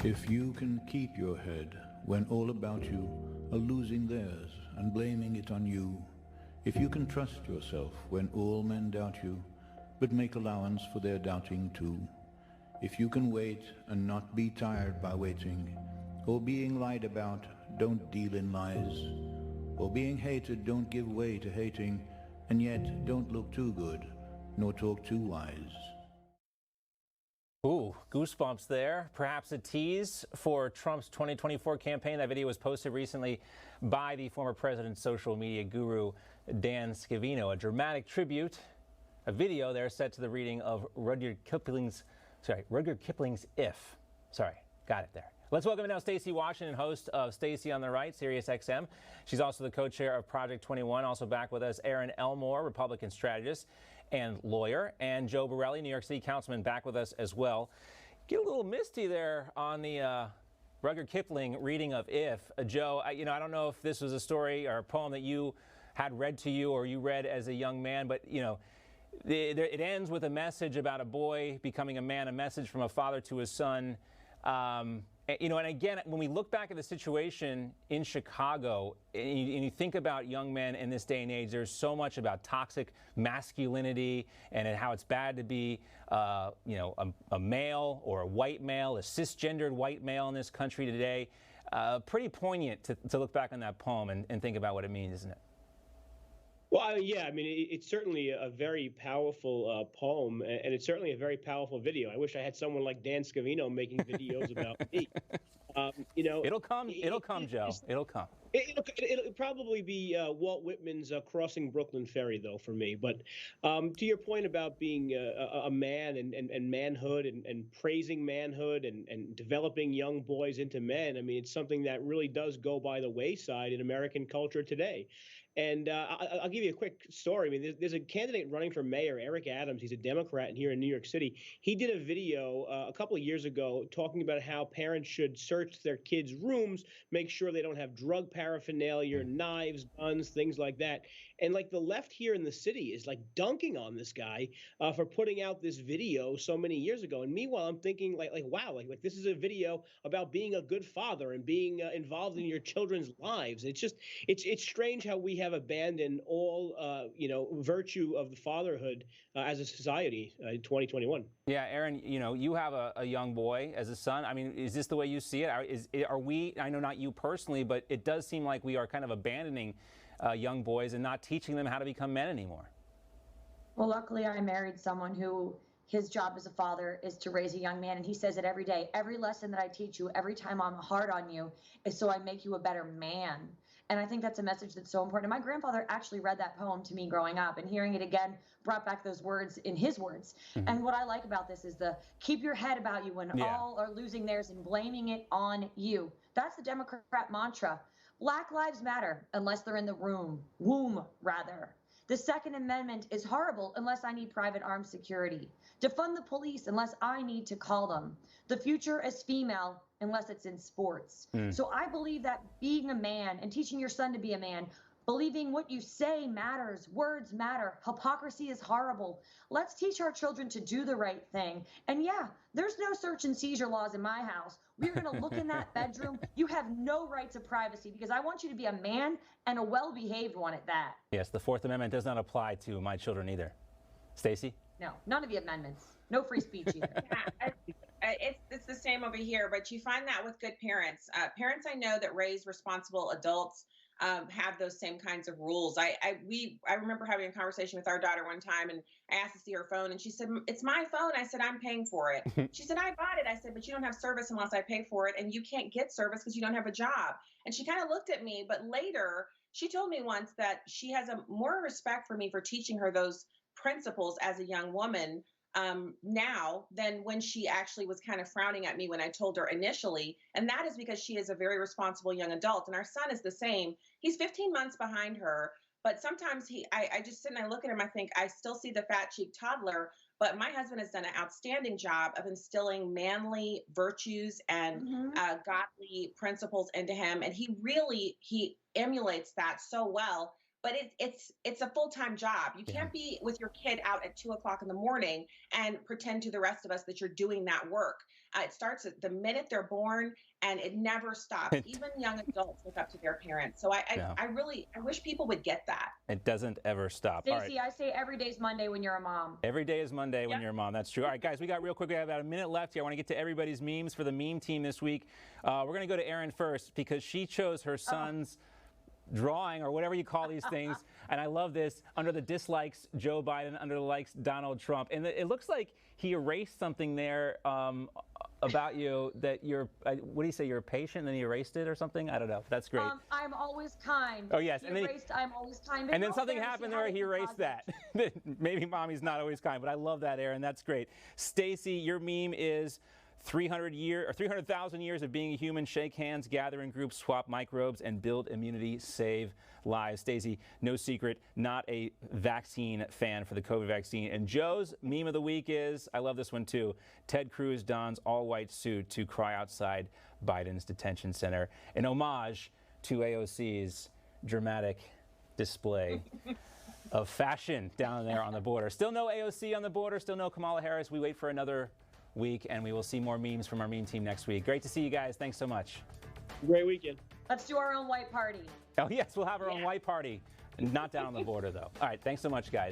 If you can keep your head when all about you are losing theirs and blaming it on you, if you can trust yourself when all men doubt you, but make allowance for their doubting too, if you can wait and not be tired by waiting, or being lied about, don't deal in lies, or being hated, don't give way to hating, and yet don't look too good, nor talk too wise. Ooh, goosebumps there. Perhaps a tease for Trump's 2024 campaign. That video was posted recently by the former president's social media guru, Dan Scavino. A dramatic tribute, a video there set to the reading of Rudyard Kipling's If. Sorry, got it there. Let's welcome now Stacy Washington, host of Stacy on the Right, Sirius XM. She's also the co-chair of Project 21. Also back with us, Aaron Elmore, Republican strategist and lawyer, and Joe Borelli, New York City councilman, back with us as well. Get a little misty there on the Rudyard Kipling reading of If. Joe, I don't know if this was a story or a poem that you had read to you or you read as a young man, but it ends with a message about a boy becoming a man, a message from a father to his son. And again, when we look back at the situation in Chicago and you think about young men in this day and age, there's so much about toxic masculinity and how it's bad to be, a male or a white male, a cisgendered white male in this country today. Pretty poignant to look back on that poem and think about what it means, isn't it? Well, yeah, I mean, it's certainly a very powerful poem, and it's certainly a very powerful video. I wish I had someone like Dan Scavino making videos about me. It'll come, Joe. It'll come. It'll probably be Walt Whitman's Crossing Brooklyn Ferry, though, for me. But to your point about being a man and manhood and praising manhood and developing young boys into men, I mean, it's something that really does go by the wayside in American culture today. And I'll give you a quick story. I mean, there's a candidate running for mayor, Eric Adams. He's a Democrat here in New York City. He did a video a couple of years ago talking about how parents should search their kids' rooms, make sure they don't have drug paraphernalia, knives, guns, things like that. And like the left here in the city is like dunking on this guy for putting out this video so many years ago. And meanwhile, I'm thinking wow, like this is a video about being a good father and being involved in your children's lives. It's strange how we have abandoned all virtue of the fatherhood as a society in 2021. Yeah, Aaron, you have a young boy as a son. I mean, is this the way you see it? Are we, I know not you personally, but it does seem like we are kind of abandoning young boys and not teaching them how to become men anymore. Well, luckily I married someone who his job as a father is to raise a young man, and he says it every day. Every lesson that I teach you, every time I'm hard on you, is so I make you a better man. And I think that's a message that's so important. And my grandfather actually read that poem to me growing up, and hearing it again brought back those words in his words. Mm-hmm. And what I like about this is the keep your head about you when all are losing theirs and blaming it on you. That's the Democrat mantra. Black lives matter unless they're in the womb rather. The Second Amendment is horrible unless I need private armed security. Defund the police unless I need to call them. The future is female unless it's in sports. So I believe that being a man and teaching your son to be a man, believing what you say matters, words matter, hypocrisy is horrible. Let's teach our children to do the right thing. And yeah, there's no search and seizure laws in my house. We're going to look in that bedroom. You have no rights of privacy because I want you to be a man and a well-behaved one at that. Yes, the Fourth Amendment does not apply to my children either. Stacy? No, none of the amendments. No free speech either. It's the same over here, but you find that with good parents. Parents I know that raise responsible adults have those same kinds of rules. I remember having a conversation with our daughter one time, and I asked to see her phone, and she said, "It's my phone." I said, "I'm paying for it." She said, "I bought it." I said, "But you don't have service unless I pay for it, and you can't get service because you don't have a job." And she kind of looked at me, but later she told me once that she has a more respect for me for teaching her those principles as a young woman now than when she actually was kind of frowning at me when I told her initially. And that is because she is a very responsible young adult. And our son is the same. He's 15 months behind her. But sometimes I just sit and I look at him, I think I still see the fat cheeked toddler, but my husband has done an outstanding job of instilling manly virtues and godly principles into him. And he emulates that so well. But it's a full-time job. You can't be with your kid out at 2 o'clock in the morning and pretend to the rest of us that you're doing that work. It starts at the minute they're born, and it never stops. Even young adults look up to their parents. So I wish people would get that. It doesn't ever stop. Stacy, I say every day's Monday when you're a mom. Every day is Monday when you're a mom. That's true. All right, guys, we got real quick. We have about a minute left here. I want to get to everybody's memes for the meme team this week. We're going to go to Erin first because she chose her son's drawing, or whatever you call these things, and I love this. Under the dislikes, Joe Biden. Under the likes, Donald Trump. And it looks like he erased something there about you, that you're, what do you say, you're a patient, and then he erased it or something? I don't know. That's great. I'm always kind. Oh, yes. And then I'm always kind. And then something happened there, he erased that. Maybe mommy's not always kind, but I love that, Erin. That's great. Stacy, your meme is 300,000 years of being a human. Shake hands, gather in groups, swap microbes, and build immunity, save lives. Stacy, no secret, not a vaccine fan for the COVID vaccine. And Joe's meme of the week is, I love this one too, Ted Cruz dons all-white suit to cry outside Biden's detention center, an homage to AOC's dramatic display of fashion down there on the border. Still no AOC on the border, still no Kamala Harris. We wait for another week, and we will see more memes from our meme team next week. Great to see you guys. Thanks so much. Great weekend. Let's do our own white party. Oh, yes, we'll have our own white party. Not down on the border, though. All right, thanks so much, guys.